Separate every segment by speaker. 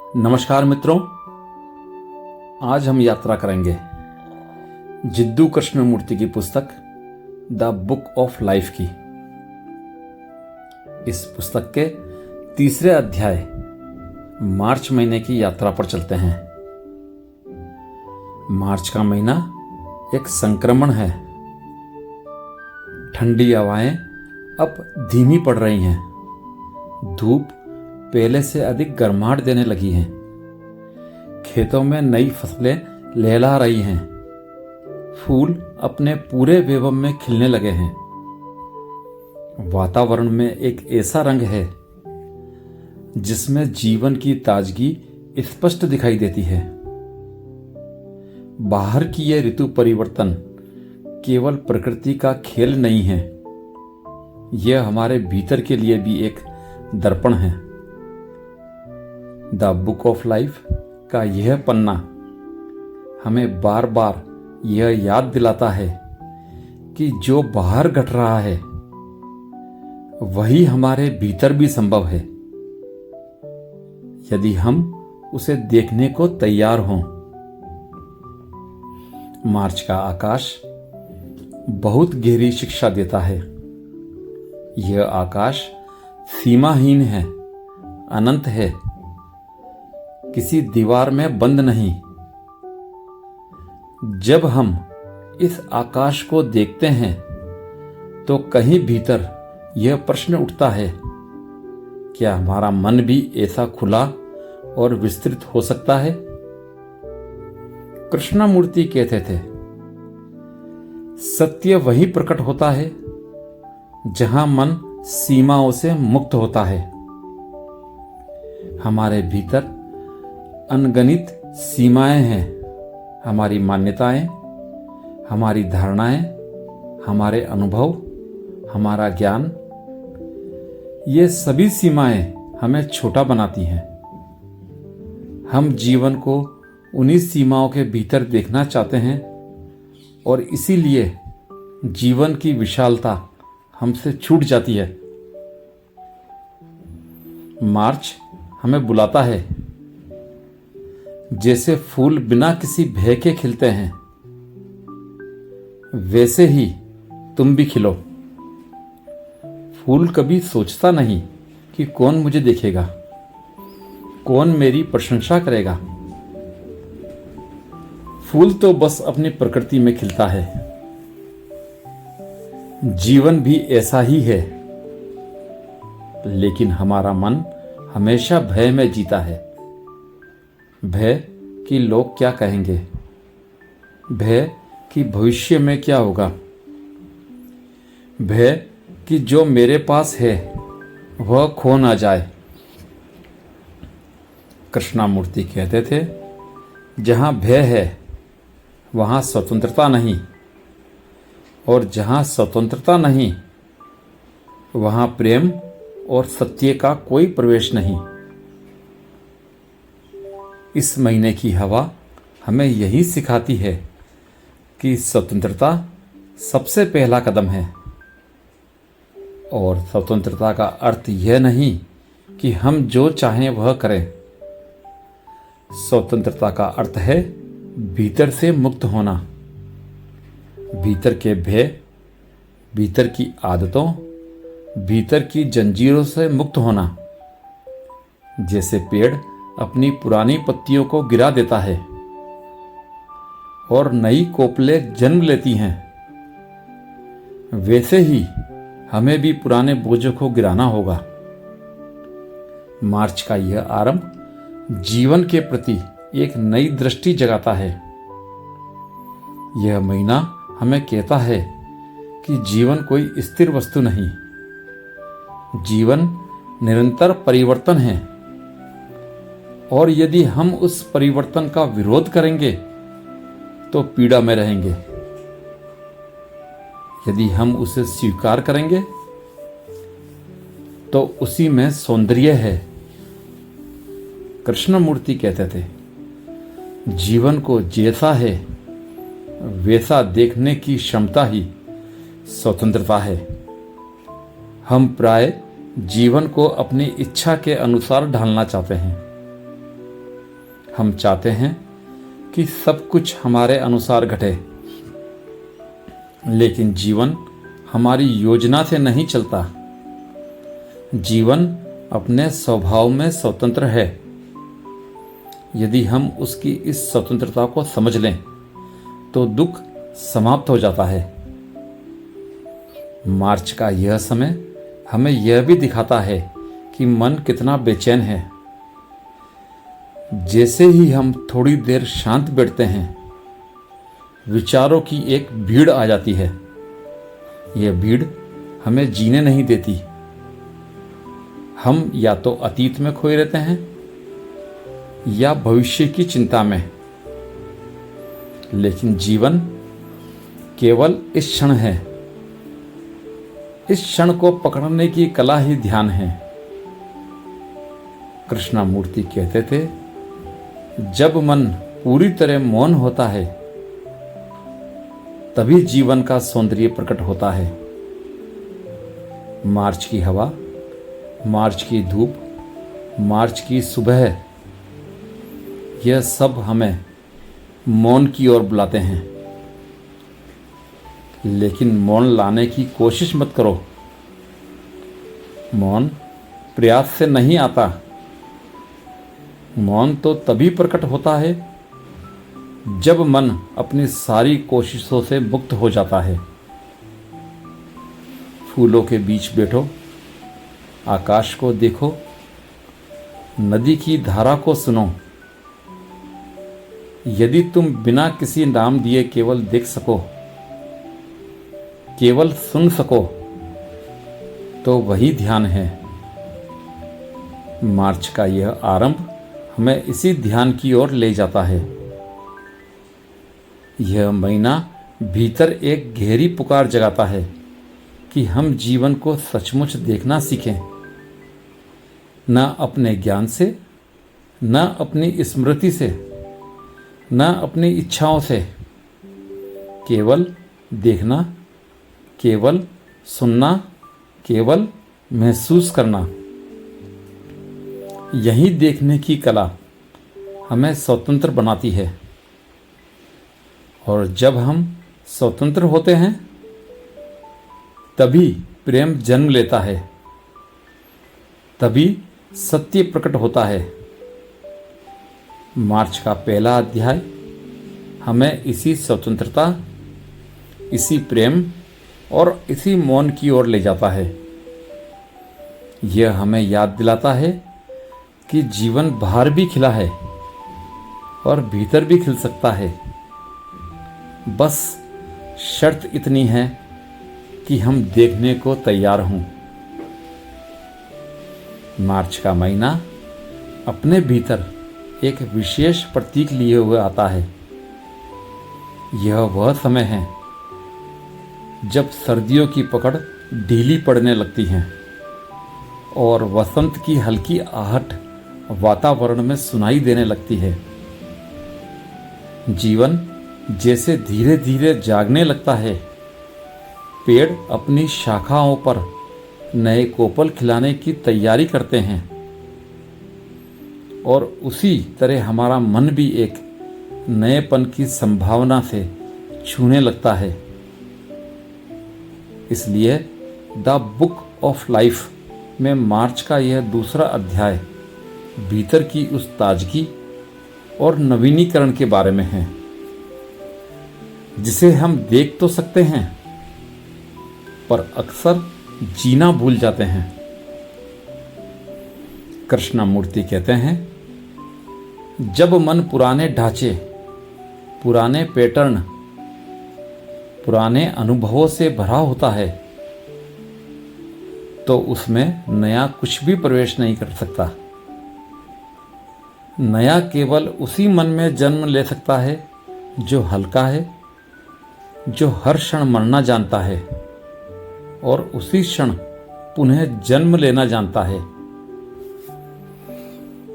Speaker 1: नमस्कार मित्रों, आज हम यात्रा करेंगे जिद्दू कृष्णमूर्ति की पुस्तक द बुक ऑफ लाइफ की। इस पुस्तक के तीसरे अध्याय मार्च महीने की यात्रा पर चलते हैं। मार्च का महीना एक संक्रमण है। ठंडी हवाएं अब धीमी पड़ रही हैं। धूप पहले से अधिक गर्माहट देने लगी हैं। खेतों में नई फसलें लहला रही हैं। फूल अपने पूरे वैभव में खिलने लगे हैं। वातावरण में एक ऐसा रंग है जिसमें जीवन की ताजगी स्पष्ट दिखाई देती है। बाहर की यह ऋतु परिवर्तन केवल प्रकृति का खेल नहीं है, यह हमारे भीतर के लिए भी एक दर्पण है। द बुक ऑफ लाइफ का यह पन्ना हमें बार बार यह याद दिलाता है कि जो बाहर घट रहा है वही हमारे भीतर भी संभव है, यदि हम उसे देखने को तैयार हों। मार्च का आकाश बहुत गहरी शिक्षा देता है। यह आकाश सीमाहीन है, अनंत है, किसी दीवार में बंद नहीं। जब हम इस आकाश को देखते हैं तो कहीं भीतर यह प्रश्न उठता है, क्या हमारा मन भी ऐसा खुला और विस्तृत हो सकता है? कृष्णमूर्ति कहते थे, सत्य वही प्रकट होता है जहां मन सीमाओं से मुक्त होता है। हमारे भीतर अनगणित सीमाएं हैं। हमारी मान्यताएं, हमारी धारणाएं, हमारे अनुभव, हमारा ज्ञान, ये सभी सीमाएं हमें छोटा बनाती हैं। हम जीवन को उन्हीं सीमाओं के भीतर देखना चाहते हैं और इसीलिए जीवन की विशालता हमसे छूट जाती है। मार्च हमें बुलाता है, जैसे फूल बिना किसी भय के खिलते हैं वैसे ही तुम भी खिलो। फूल कभी सोचता नहीं कि कौन मुझे देखेगा, कौन मेरी प्रशंसा करेगा। फूल तो बस अपनी प्रकृति में खिलता है। जीवन भी ऐसा ही है, लेकिन हमारा मन हमेशा भय में जीता है। भय कि लोग क्या कहेंगे, भय कि भविष्य में क्या होगा, भय कि जो मेरे पास है वह खो ना जाए। कृष्णमूर्ति कहते थे, जहां भय है वहां स्वतंत्रता नहीं, और जहां स्वतंत्रता नहीं वहां प्रेम और सत्य का कोई प्रवेश नहीं। इस महीने की हवा हमें यही सिखाती है कि स्वतंत्रता सबसे पहला कदम है। और स्वतंत्रता का अर्थ यह नहीं कि हम जो चाहें वह करें। स्वतंत्रता का अर्थ है भीतर से मुक्त होना, भीतर के भय, भीतर की आदतों, भीतर की जंजीरों से मुक्त होना। जैसे पेड़ अपनी पुरानी पत्तियों को गिरा देता है और नई कोपले जन्म लेती हैं, वैसे ही हमें भी पुराने बोझों को गिराना होगा। मार्च का यह आरंभ जीवन के प्रति एक नई दृष्टि जगाता है। यह महीना हमें कहता है कि जीवन कोई स्थिर वस्तु नहीं, जीवन निरंतर परिवर्तन है। और यदि हम उस परिवर्तन का विरोध करेंगे तो पीड़ा में रहेंगे। यदि हम उसे स्वीकार करेंगे तो उसी में सौंदर्य है। कृष्णमूर्ति कहते थे, जीवन को जैसा है वैसा देखने की क्षमता ही स्वतंत्रता है। हम प्राय जीवन को अपनी इच्छा के अनुसार ढालना चाहते हैं। हम चाहते हैं कि सब कुछ हमारे अनुसार घटे, लेकिन जीवन हमारी योजना से नहीं चलता। जीवन अपने स्वभाव में स्वतंत्र है। यदि हम उसकी इस स्वतंत्रता को समझ लें तो दुख समाप्त हो जाता है। मार्च का यह समय हमें यह भी दिखाता है कि मन कितना बेचैन है। जैसे ही हम थोड़ी देर शांत बैठते हैं, विचारों की एक भीड़ आ जाती है। यह भीड़ हमें जीने नहीं देती। हम या तो अतीत में खोए रहते हैं या भविष्य की चिंता में। लेकिन जीवन केवल इस क्षण है। इस क्षण को पकड़ने की कला ही ध्यान है। कृष्णमूर्ति कहते थे, जब मन पूरी तरह मौन होता है तभी जीवन का सौंदर्य प्रकट होता है। मार्च की हवा, मार्च की धूप, मार्च की सुबह, यह सब हमें मौन की ओर बुलाते हैं। लेकिन मौन लाने की कोशिश मत करो। मौन प्रयास से नहीं आता। मौन तो तभी प्रकट होता है जब मन अपनी सारी कोशिशों से मुक्त हो जाता है। फूलों के बीच बैठो, आकाश को देखो, नदी की धारा को सुनो। यदि तुम बिना किसी नाम दिए केवल देख सको, केवल सुन सको, तो वही ध्यान है। मार्च का यह आरंभ हमें इसी ध्यान की ओर ले जाता है। यह महीना भीतर एक गहरी पुकार जगाता है कि हम जीवन को सचमुच देखना सीखें, न अपने ज्ञान से, न अपनी स्मृति से, न अपनी इच्छाओं से। केवल देखना, केवल सुनना, केवल महसूस करना। यही देखने की कला हमें स्वतंत्र बनाती है। और जब हम स्वतंत्र होते हैं तभी प्रेम जन्म लेता है, तभी सत्य प्रकट होता है। मार्च का पहला अध्याय हमें इसी स्वतंत्रता, इसी प्रेम और इसी मौन की ओर ले जाता है। यह हमें याद दिलाता है कि जीवन बाहर भी खिला है और भीतर भी खिल सकता है। बस शर्त इतनी है कि हम देखने को तैयार हों। मार्च का महीना अपने भीतर एक विशेष प्रतीक लिए हुए आता है। यह वह समय है जब सर्दियों की पकड़ ढीली पड़ने लगती है और वसंत की हल्की आहट वातावरण में सुनाई देने लगती है। जीवन जैसे धीरे धीरे जागने लगता है। पेड़ अपनी शाखाओं पर नए कोपल खिलाने की तैयारी करते हैं और उसी तरह हमारा मन भी एक नएपन की संभावना से छूने लगता है। इसलिए द बुक ऑफ लाइफ में मार्च का यह दूसरा अध्याय भीतर की उस ताजगी और नवीनीकरण के बारे में है जिसे हम देख तो सकते हैं पर अक्सर जीना भूल जाते हैं। कृष्णमूर्ति कहते हैं, जब मन पुराने ढांचे, पुराने पैटर्न, पुराने अनुभवों से भरा होता है तो उसमें नया कुछ भी प्रवेश नहीं कर सकता। नया केवल उसी मन में जन्म ले सकता है जो हल्का है, जो हर क्षण मरना जानता है और उसी क्षण पुनः जन्म लेना जानता है।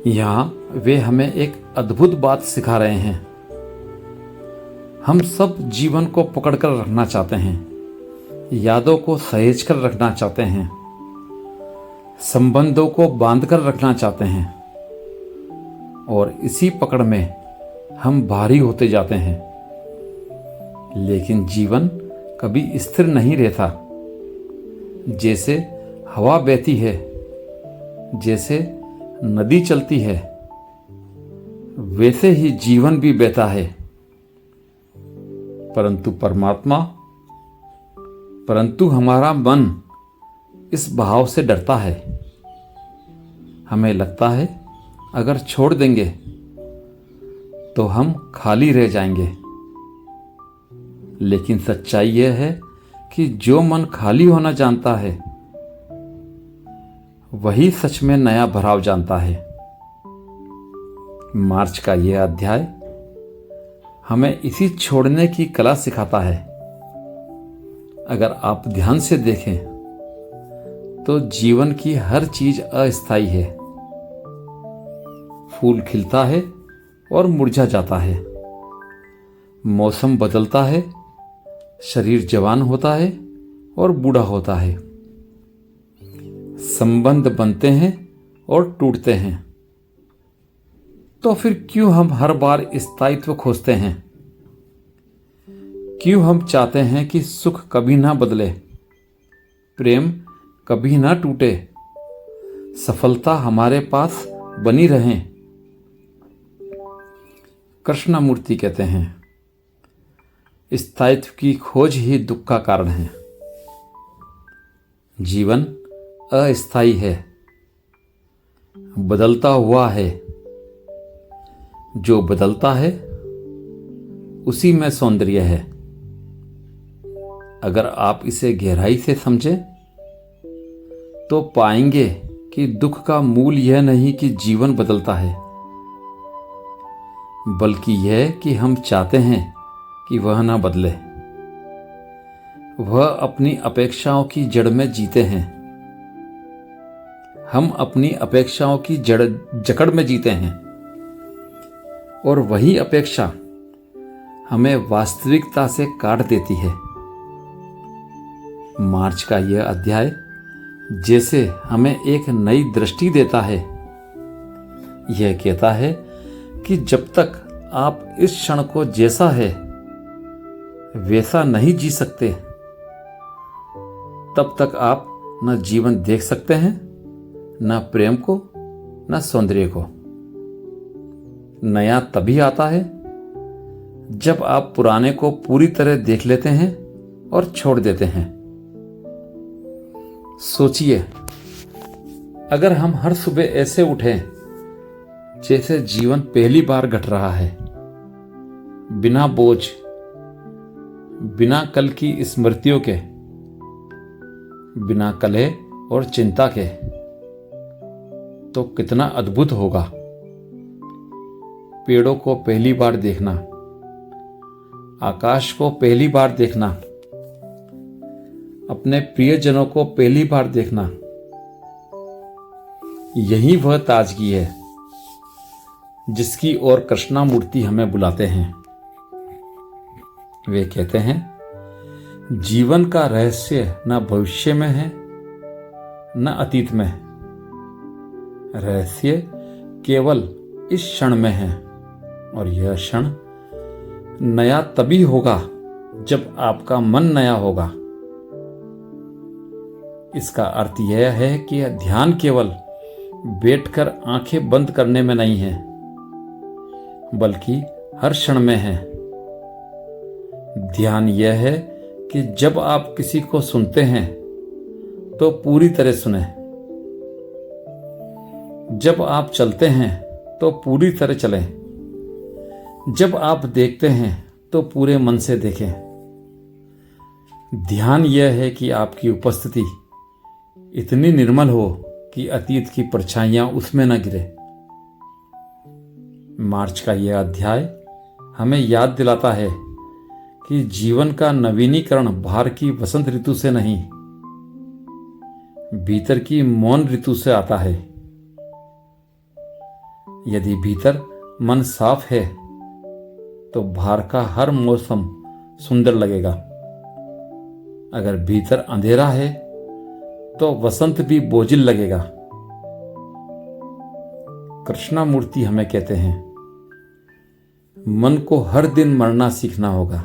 Speaker 1: यहाँ वे हमें एक अद्भुत बात सिखा रहे हैं। हम सब जीवन को पकड़कर रखना चाहते हैं, यादों को सहेज कर रखना चाहते हैं, संबंधों को बांध कर रखना चाहते हैं और इसी पकड़ में हम भारी होते जाते हैं। लेकिन जीवन कभी स्थिर नहीं रहता। जैसे हवा बहती है, जैसे नदी चलती है, वैसे ही जीवन भी बहता है। परंतु हमारा मन इस बहाव से डरता है। हमें लगता है अगर छोड़ देंगे तो हम खाली रह जाएंगे। लेकिन सच्चाई यह है कि जो मन खाली होना जानता है वही सच में नया भराव जानता है। मार्च का यह अध्याय हमें इसी छोड़ने की कला सिखाता है। अगर आप ध्यान से देखें तो जीवन की हर चीज अस्थायी है। फूल खिलता है और मुरझा जाता है, मौसम बदलता है, शरीर जवान होता है और बूढ़ा होता है, संबंध बनते हैं और टूटते हैं। तो फिर क्यों हम हर बार स्थायित्व खोजते हैं? क्यों हम चाहते हैं कि सुख कभी ना बदले, प्रेम कभी ना टूटे, सफलता हमारे पास बनी रहे? कृष्णमूर्ति कहते हैं, स्थायित्व की खोज ही दुख का कारण है। जीवन अस्थायी है, बदलता हुआ है। जो बदलता है उसी में सौंदर्य है। अगर आप इसे गहराई से समझें तो पाएंगे कि दुख का मूल यह नहीं कि जीवन बदलता है, बल्कि यह कि हम चाहते हैं कि वह ना बदले। वह अपनी अपेक्षाओं की जड़ में जीते हैं। हम अपनी अपेक्षाओं की जकड़ में जीते हैं और वही अपेक्षा हमें वास्तविकता से काट देती है। मार्च का यह अध्याय जैसे हमें एक नई दृष्टि देता है। यह कहता है कि जब तक आप इस क्षण को जैसा है वैसा नहीं जी सकते, तब तक आप न जीवन देख सकते हैं, न प्रेम को, न सौंदर्य को। नया तभी आता है जब आप पुराने को पूरी तरह देख लेते हैं और छोड़ देते हैं। सोचिए, अगर हम हर सुबह ऐसे उठें जैसे जीवन पहली बार घट रहा है, बिना बोझ, बिना कल की स्मृतियों के, बिना कलह और चिंता के, तो कितना अद्भुत होगा। पेड़ों को पहली बार देखना, आकाश को पहली बार देखना, अपने प्रियजनों को पहली बार देखना, यही वह ताजगी है जिसकी ओर कृष्णमूर्ति हमें बुलाते हैं। वे कहते हैं, जीवन का रहस्य न भविष्य में है न अतीत में, रहस्य केवल इस क्षण में है। और यह क्षण नया तभी होगा जब आपका मन नया होगा। इसका अर्थ यह है कि ध्यान केवल बैठकर आंखें बंद करने में नहीं है, बल्कि हर क्षण में है। ध्यान यह है कि जब आप किसी को सुनते हैं तो पूरी तरह सुने, जब आप चलते हैं तो पूरी तरह चलें, जब आप देखते हैं तो पूरे मन से देखें। ध्यान यह है कि आपकी उपस्थिति इतनी निर्मल हो कि अतीत की परछाइयां उसमें न गिरे। मार्च का यह अध्याय हमें याद दिलाता है कि जीवन का नवीनीकरण बाहर की वसंत ऋतु से नहीं, भीतर की मौन ऋतु से आता है। यदि भीतर मन साफ है तो बाहर का हर मौसम सुंदर लगेगा। अगर भीतर अंधेरा है तो वसंत भी बोझिल लगेगा। कृष्णमूर्ति हमें कहते हैं, मन को हर दिन मरना सीखना होगा,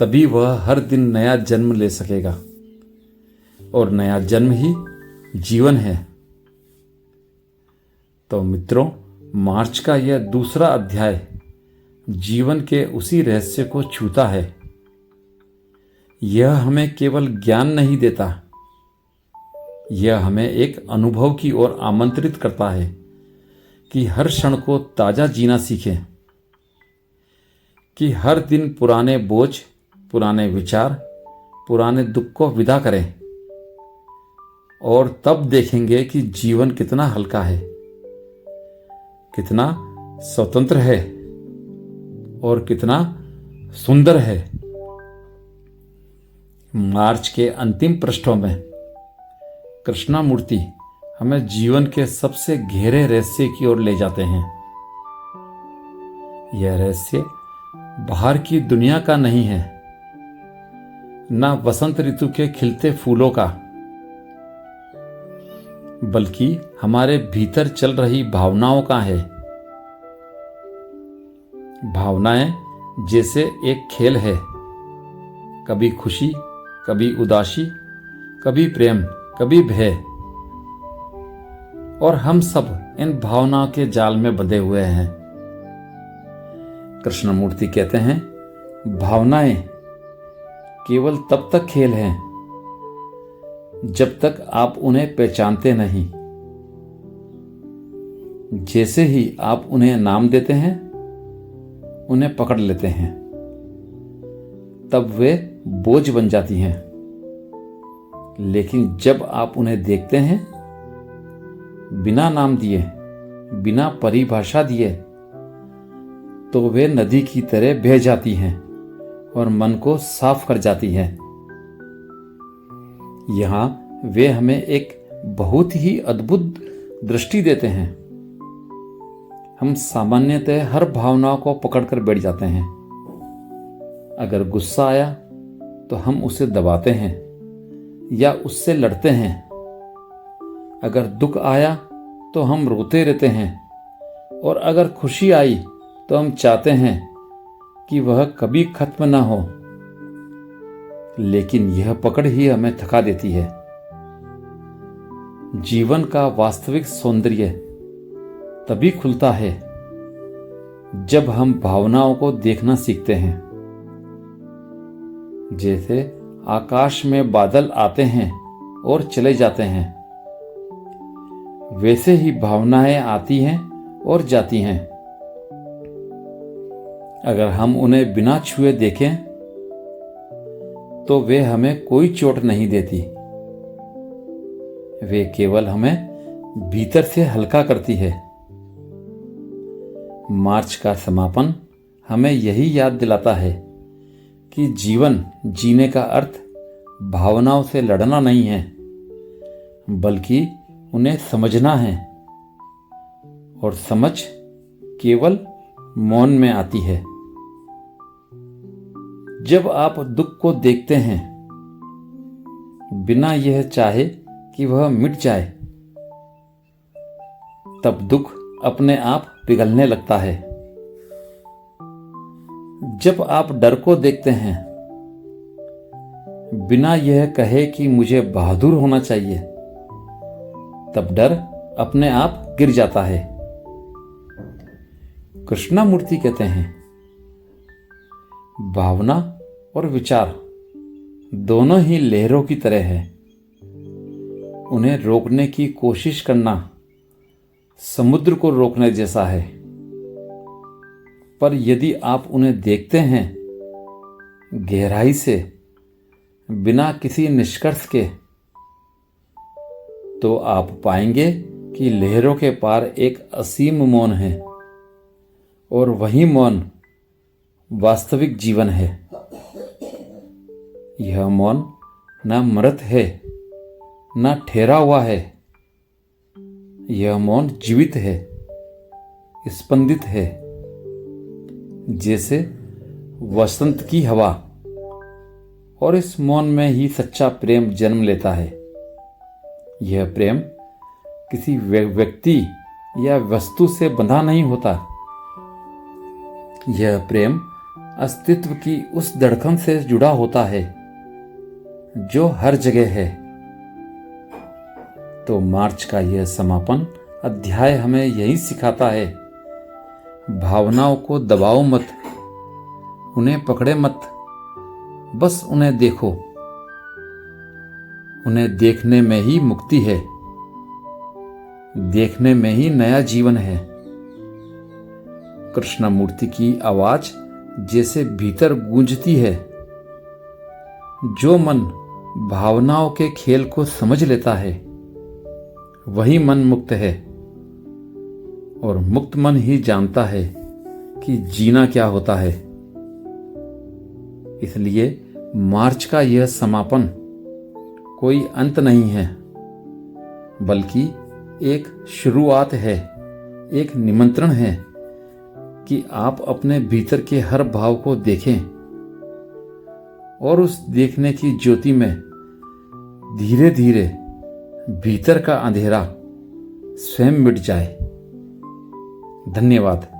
Speaker 1: तभी वह हर दिन नया जन्म ले सकेगा, और नया जन्म ही जीवन है। तो मित्रों, मार्च का यह दूसरा अध्याय जीवन के उसी रहस्य को छूता है। यह हमें केवल ज्ञान नहीं देता, यह हमें एक अनुभव की ओर आमंत्रित करता है कि हर क्षण को ताजा जीना सीखें, कि हर दिन पुराने बोझ, पुराने विचार, पुराने दुख को विदा करें, और तब देखेंगे कि जीवन कितना हल्का है, कितना स्वतंत्र है और कितना सुंदर है। मार्च के अंतिम पृष्ठों में कृष्णमूर्ति हमें जीवन के सबसे गहरे रहस्य की ओर ले जाते हैं। यह रहस्य बाहर की दुनिया का नहीं है, ना वसंत ऋतु के खिलते फूलों का, बल्कि हमारे भीतर चल रही भावनाओं का है। भावनाएं जैसे एक खेल है, कभी खुशी, कभी उदासी, कभी प्रेम, कभी भय, और हम सब इन भावनाओं के जाल में बंधे हुए हैं। कृष्णमूर्ति कहते हैं, भावनाएं केवल तब तक खेल हैं जब तक आप उन्हें पहचानते नहीं। जैसे ही आप उन्हें नाम देते हैं, उन्हें पकड़ लेते हैं, तब वे बोझ बन जाती हैं। लेकिन जब आप उन्हें देखते हैं, बिना नाम दिए, बिना परिभाषा दिए, तो वे नदी की तरह बह जाती हैं और मन को साफ कर जाती हैं। यहां वे हमें एक बहुत ही अद्भुत दृष्टि देते हैं। हम सामान्यतः हर भावनाओं को पकड़कर बैठ जाते हैं। अगर गुस्सा आया तो हम उसे दबाते हैं या उससे लड़ते हैं। अगर दुख आया तो हम रोते रहते हैं, और अगर खुशी आई तो हम चाहते हैं कि वह कभी खत्म ना हो। लेकिन यह पकड़ ही हमें थका देती है। जीवन का वास्तविक सौंदर्य तभी खुलता है जब हम भावनाओं को देखना सीखते हैं। जैसे आकाश में बादल आते हैं और चले जाते हैं, वैसे ही भावनाएं आती हैं और जाती हैं। अगर हम उन्हें बिना छुए देखें तो वे हमें कोई चोट नहीं देती, वे केवल हमें भीतर से हल्का करती है। मार्च का समापन हमें यही याद दिलाता है कि जीवन जीने का अर्थ भावनाओं से लड़ना नहीं है, बल्कि उन्हें समझना है, और समझ केवल मौन में आती है। जब आप दुख को देखते हैं बिना यह चाहे कि वह मिट जाए, तब दुख अपने आप पिघलने लगता है। जब आप डर को देखते हैं बिना यह कहे कि मुझे बहादुर होना चाहिए, तब डर अपने आप गिर जाता है। कृष्णमूर्ति कहते हैं, भावना और विचार दोनों ही लहरों की तरह है। उन्हें रोकने की कोशिश करना समुद्र को रोकने जैसा है। पर यदि आप उन्हें देखते हैं गहराई से, बिना किसी निष्कर्ष के, तो आप पाएंगे कि लहरों के पार एक असीम मौन है, और वही मौन वास्तविक जीवन है। यह मौन न मृत है, न ठहरा हुआ है। यह मौन जीवित है, स्पंदित है, जैसे वसंत की हवा। और इस मौन में ही सच्चा प्रेम जन्म लेता है। यह प्रेम किसी व्यक्ति या वस्तु से बंधा नहीं होता। यह प्रेम अस्तित्व की उस धड़कन से जुड़ा होता है जो हर जगह है। तो मार्च का यह समापन अध्याय हमें यही सिखाता है, भावनाओं को दबाओ मत, उन्हें पकड़े मत, बस उन्हें देखो। उन्हें देखने में ही मुक्ति है, देखने में ही नया जीवन है। कृष्णमूर्ति की आवाज जैसे भीतर गूंजती है। जो मन भावनाओं के खेल को समझ लेता है वही मन मुक्त है, और मुक्त मन ही जानता है कि जीना क्या होता है। इसलिए मार्च का यह समापन कोई अंत नहीं है, बल्कि एक शुरुआत है, एक निमंत्रण है कि आप अपने भीतर के हर भाव को देखें और उस देखने की ज्योति में धीरे धीरे भीतर का अंधेरा स्वयं मिट जाए। धन्यवाद।